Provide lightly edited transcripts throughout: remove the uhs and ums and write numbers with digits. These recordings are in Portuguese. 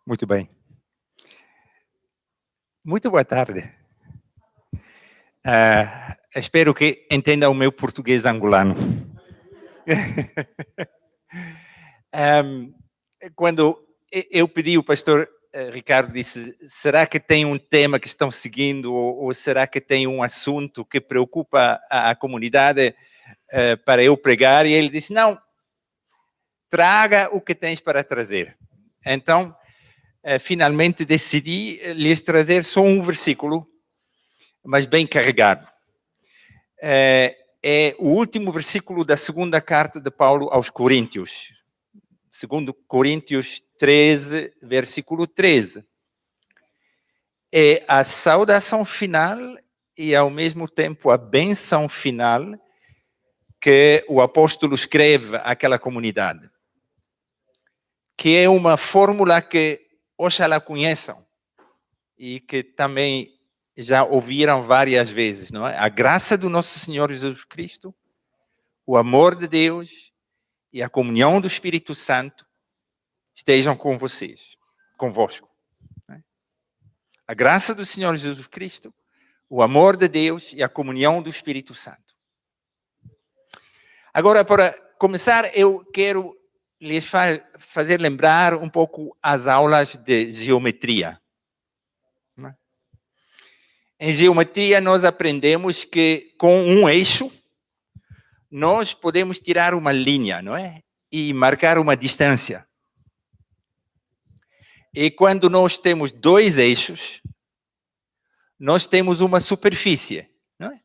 Muito bem. Muito boa tarde. Espero que entenda o meu português angolano. Quando eu pedi, o pastor Ricardo disse, será que tem um tema que estão seguindo ou será que tem um assunto que preocupa a comunidade para eu pregar? E ele disse, não, traga o que tens para trazer. Então, finalmente decidi lhes trazer só um versículo, mas bem carregado. É o último versículo da segunda carta de Paulo aos Coríntios. 2 Coríntios 13, versículo 13. É a saudação final e, ao mesmo tempo, a bênção final que o apóstolo escreve àquela comunidade. Que é uma fórmula que oxalá conheçam e que também já ouviram várias vezes, não é? A graça do nosso Senhor Jesus Cristo, o amor de Deus e a comunhão do Espírito Santo estejam com vocês, convosco. A graça do Senhor Jesus Cristo, o amor de Deus e a comunhão do Espírito Santo. Agora, para começar, eu quero lhes fazer lembrar um pouco as aulas de geometria. Em geometria, nós aprendemos que com um eixo, nós podemos tirar uma linha, não é? E marcar uma distância. E quando nós temos dois eixos, nós temos uma superfície, não é?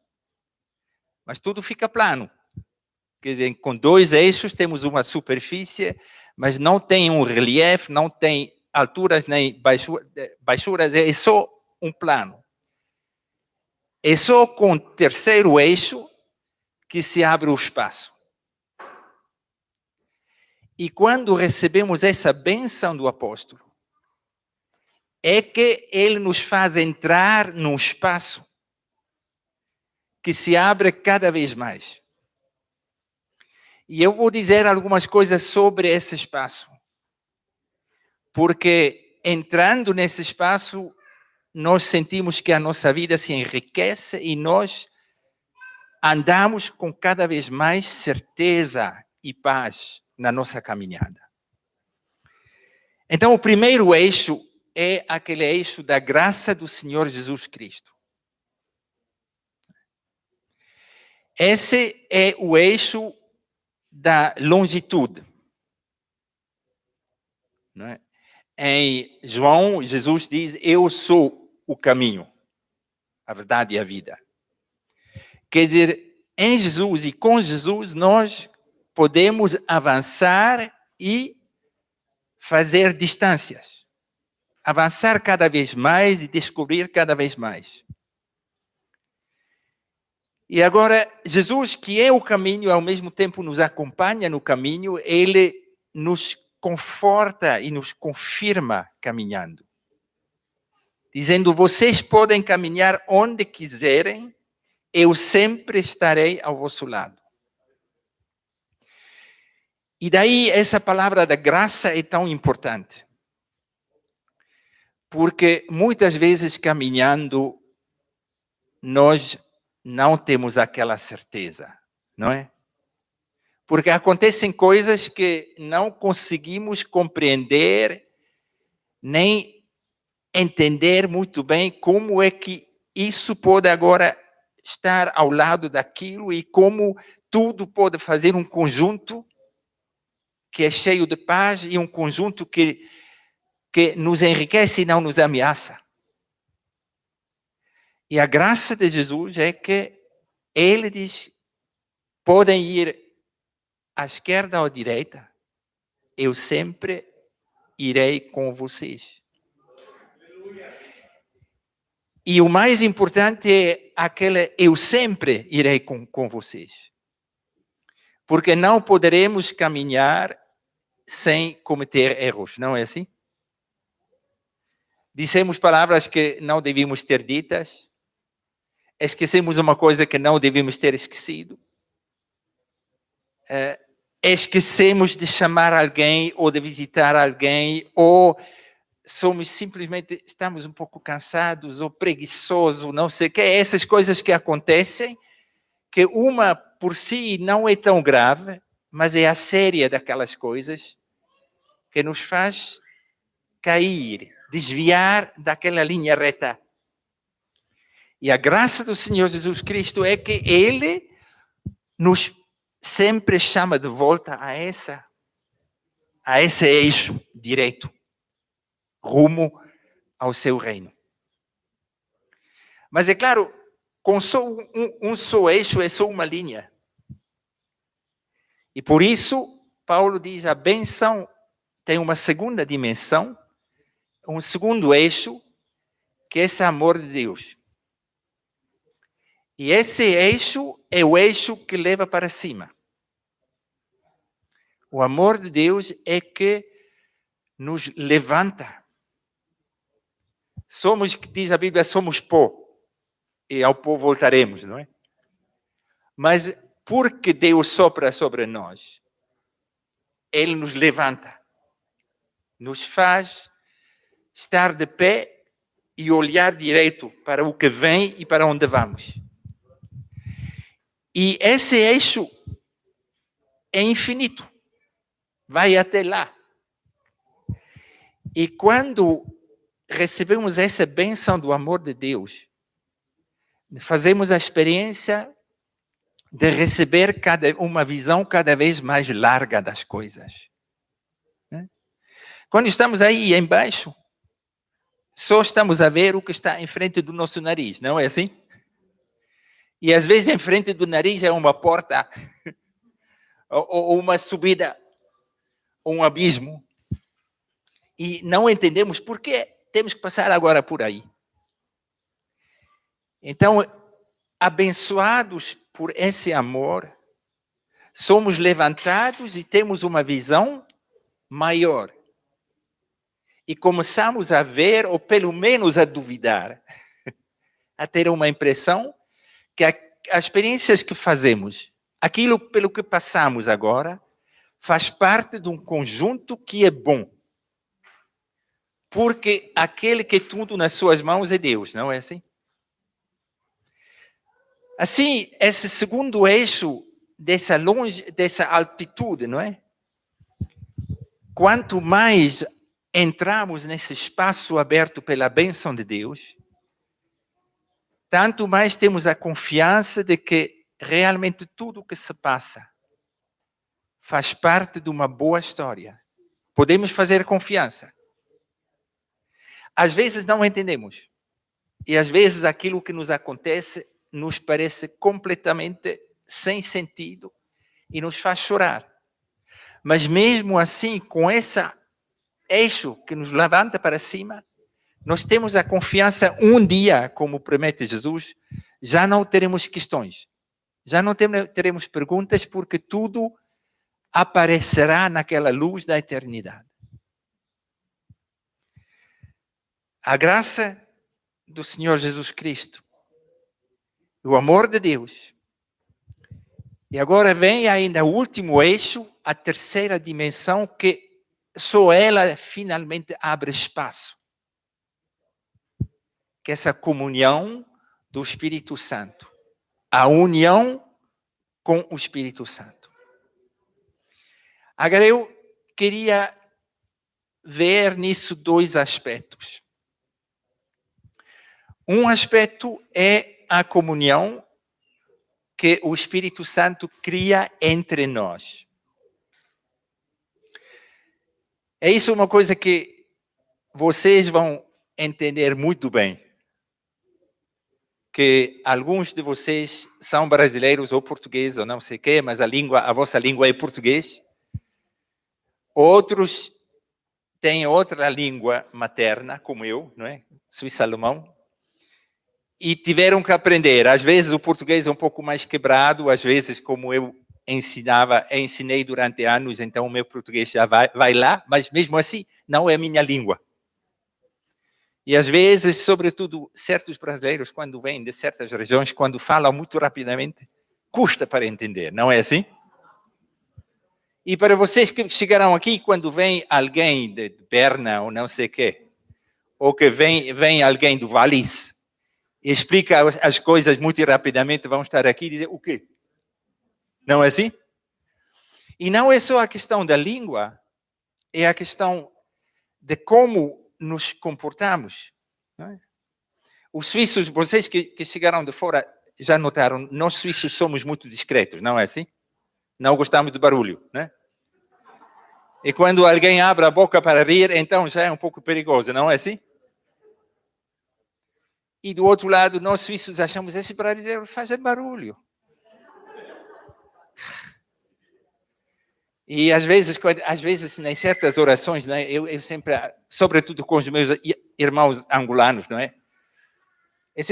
Mas tudo fica plano. Quer dizer, com dois eixos temos uma superfície, mas não tem um relief, não tem alturas nem baixuras, é só um plano. É só com o terceiro eixo que se abre o espaço. E quando recebemos essa bênção do apóstolo, é que ele nos faz entrar num espaço que se abre cada vez mais. E eu vou dizer algumas coisas sobre esse espaço. Porque entrando nesse espaço, nós sentimos que a nossa vida se enriquece e nós andamos com cada vez mais certeza e paz na nossa caminhada. Então, o primeiro eixo é aquele eixo da graça do Senhor Jesus Cristo. Esse é o eixo da longitude. Não é? Em João, Jesus diz, eu sou o caminho, a verdade e a vida. Quer dizer, em Jesus e com Jesus, nós podemos avançar e fazer distâncias. Avançar cada vez mais e descobrir cada vez mais. E agora, Jesus, que é o caminho, ao mesmo tempo nos acompanha no caminho, ele nos conforta e nos confirma caminhando. Dizendo, vocês podem caminhar onde quiserem, eu sempre estarei ao vosso lado. E daí essa palavra da graça é tão importante. Porque muitas vezes caminhando, nós não temos aquela certeza, não é? Porque acontecem coisas que não conseguimos compreender, nem entender muito bem como é que isso pode agora estar ao lado daquilo e como tudo pode fazer um conjunto que é cheio de paz e um conjunto que nos enriquece e não nos ameaça. E a graça de Jesus é que ele diz, podem ir à esquerda ou à direita, eu sempre irei com vocês. E o mais importante é aquele, eu sempre irei com vocês. Porque não poderemos caminhar sem cometer erros, não é assim? Dissemos palavras que não devíamos ter ditas, esquecemos uma coisa que não devíamos ter esquecido, esquecemos de chamar alguém ou de visitar alguém ou estamos um pouco cansados ou preguiçosos, não sei o que, essas coisas que acontecem, que uma por si não é tão grave, mas é a série daquelas coisas que nos faz cair, desviar daquela linha reta. E a graça do Senhor Jesus Cristo é que Ele nos sempre chama de volta a esse eixo direito, rumo ao seu reino. Mas é claro, com só um só eixo é só uma linha. E por isso, Paulo diz, a bênção tem uma segunda dimensão, um segundo eixo, que é esse amor de Deus. E esse eixo é o eixo que leva para cima. O amor de Deus é que nos levanta. Diz a Bíblia, somos pó. E ao pó voltaremos, não é? Mas porque Deus sopra sobre nós, Ele nos levanta. Nos faz estar de pé e olhar direito para o que vem e para onde vamos. E esse eixo é infinito. Vai até lá. E quando recebemos essa bênção do amor de Deus, fazemos a experiência de receber uma visão cada vez mais larga das coisas. Quando estamos aí embaixo, só estamos a ver o que está em frente do nosso nariz, não é assim? E às vezes em frente do nariz é uma porta, ou uma subida, ou um abismo. E não entendemos por que temos que passar agora por aí. Então, abençoados por esse amor, somos levantados e temos uma visão maior. E começamos a ver, ou pelo menos a duvidar, a ter uma impressão que as experiências que fazemos, aquilo pelo que passamos agora, faz parte de um conjunto que é bom. Porque aquele que tudo nas suas mãos é Deus, não é assim? Assim, esse segundo eixo dessa altitude, não é? Quanto mais entramos nesse espaço aberto pela bênção de Deus, tanto mais temos a confiança de que realmente tudo o que se passa faz parte de uma boa história. Podemos fazer confiança. Às vezes não entendemos. E às vezes aquilo que nos acontece nos parece completamente sem sentido e nos faz chorar. Mas mesmo assim, com esse eixo que nos levanta para cima, nós temos a confiança, um dia, como promete Jesus, já não teremos questões. Já não teremos perguntas, porque tudo aparecerá naquela luz da eternidade. A graça do Senhor Jesus Cristo, o amor de Deus. E agora vem ainda o último eixo, a terceira dimensão, que só ela finalmente abre espaço. Que é essa comunhão do Espírito Santo. A união com o Espírito Santo. Agora eu queria ver nisso dois aspectos. Um aspecto é a comunhão que o Espírito Santo cria entre nós. É isso uma coisa que vocês vão entender muito bem. Que alguns de vocês são brasileiros ou portugueses ou não sei o quê, mas a vossa língua é português. Outros têm outra língua materna, como eu, não é? Suíço-alemão. E tiveram que aprender. Às vezes o português é um pouco mais quebrado, às vezes, como eu ensinei durante anos, então o meu português já vai lá, mas mesmo assim não é a minha língua. E às vezes, sobretudo, certos brasileiros, quando vêm de certas regiões, quando falam muito rapidamente, custa para entender, não é assim? E para vocês que chegaram aqui, quando vem alguém de Berna ou não sei o quê, ou que vem alguém do Wallis e explica as coisas muito rapidamente, vão estar aqui e dizer o quê? Não é assim? E não é só a questão da língua, é a questão de como nos comportamos. Não é? Os suíços, vocês que chegaram de fora, já notaram, nós suíços somos muito discretos, não é assim? Não gostamos de barulho, né? E quando alguém abre a boca para rir, então já é um pouco perigoso, não é assim? E do outro lado, nós suíços achamos esse brasileiro faz barulho. E às vezes em certas orações, né, eu sempre, sobretudo com os meus irmãos angolanos, não é?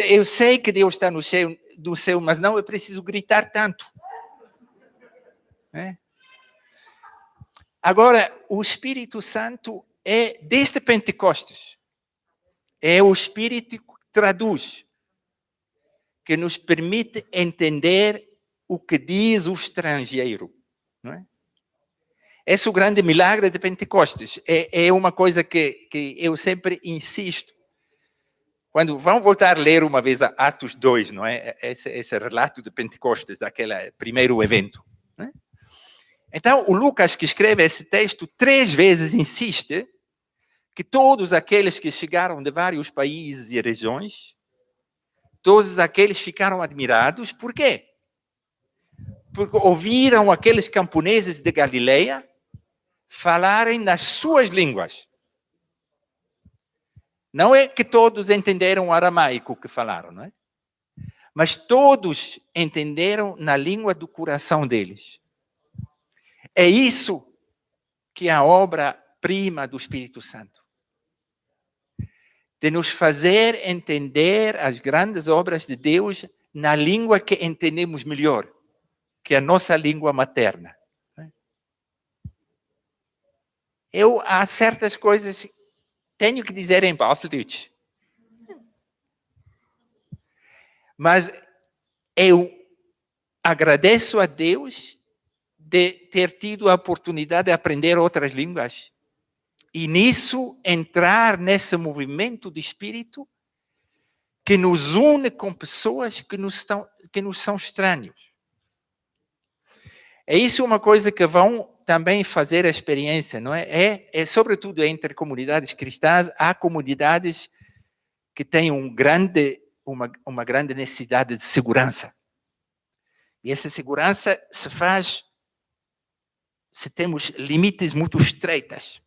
Eu sei que Deus está no céu, mas não é preciso gritar tanto. Né? Agora, o Espírito Santo é, desde Pentecostes, é o Espírito que traduz, que nos permite entender o que diz o estrangeiro. Não é? Esse é o grande milagre de Pentecostes. É uma coisa que eu sempre insisto. Vamos voltar a ler uma vez a Atos 2, não é? Esse relato de Pentecostes, daquele primeiro evento. Né? Então, o Lucas, que escreve esse texto, 3 vezes insiste que todos aqueles que chegaram de vários países e regiões, todos aqueles ficaram admirados. Por quê? Porque ouviram aqueles camponeses de Galileia falarem nas suas línguas. Não é que todos entenderam o aramaico que falaram, não é? Mas todos entenderam na língua do coração deles. É isso que é a obra-prima do Espírito Santo. De nos fazer entender as grandes obras de Deus na língua que entendemos melhor, que é a nossa língua materna. Há certas coisas tenho que dizer em Baseldeutsch. Mas eu agradeço a Deus de ter tido a oportunidade de aprender outras línguas. E nisso, entrar nesse movimento de espírito que nos une com pessoas que nos são estranhos. É isso uma coisa que vão também fazer a experiência, não é? É sobretudo entre comunidades cristãs, há comunidades que têm uma grande necessidade de segurança. E essa segurança se faz se temos limites muito estreitas.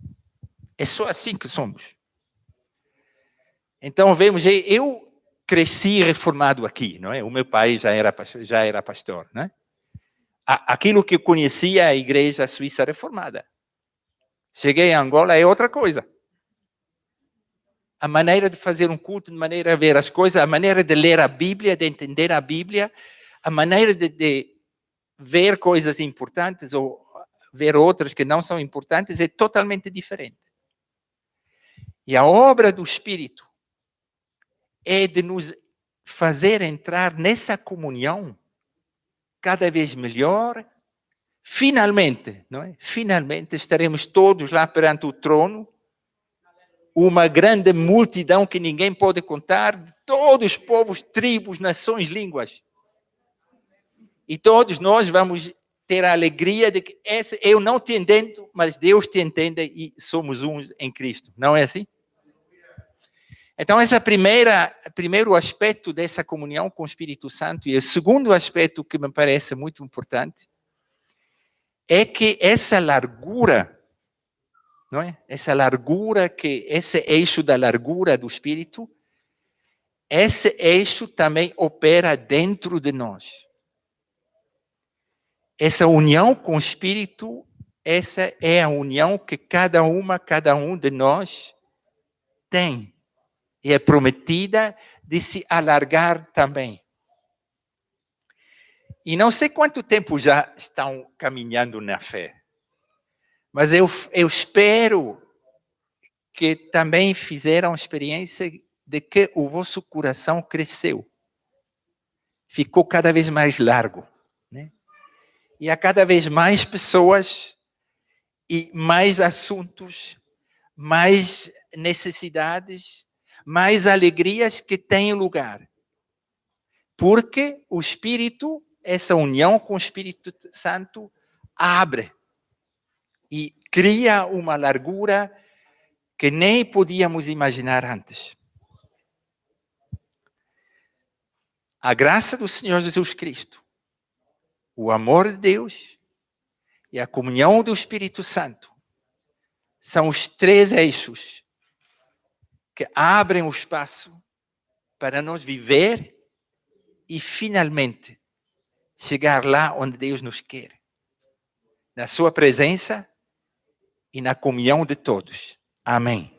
É só assim que somos. Então, vemos, eu cresci reformado aqui, não é? O meu pai já era pastor, não é? Aquilo que eu conhecia a igreja suíça reformada. Cheguei a Angola, é outra coisa. A maneira de fazer um culto, a maneira de ver as coisas, a maneira de ler a Bíblia, de entender a Bíblia, a maneira de ver coisas importantes ou ver outras que não são importantes é totalmente diferente. E a obra do Espírito é de nos fazer entrar nessa comunhão cada vez melhor. Finalmente, não é? Finalmente estaremos todos lá perante o trono, uma grande multidão que ninguém pode contar, de todos os povos, tribos, nações, línguas. E todos nós vamos ter a alegria de que eu não te entendo, mas Deus te entende e somos uns em Cristo. Não é assim? Então, esse é o primeiro aspecto dessa comunhão com o Espírito Santo. E o segundo aspecto que me parece muito importante é que essa largura, não é? Essa largura, esse eixo da largura do Espírito, esse eixo também opera dentro de nós. Essa união com o Espírito, essa é a união que cada um de nós tem. E é prometida de se alargar também. E não sei quanto tempo já estão caminhando na fé, mas eu espero que também fizeram a experiência de que o vosso coração cresceu. Ficou cada vez mais largo. Né? E há cada vez mais pessoas e mais assuntos, mais necessidades, mais alegrias que têm lugar. Porque o Espírito, essa união com o Espírito Santo, abre e cria uma largura que nem podíamos imaginar antes. A graça do Senhor Jesus Cristo, o amor de Deus e a comunhão do Espírito Santo são os 3 eixos que abrem o espaço para nós viver e finalmente chegar lá onde Deus nos quer, na sua presença e na comunhão de todos. Amém.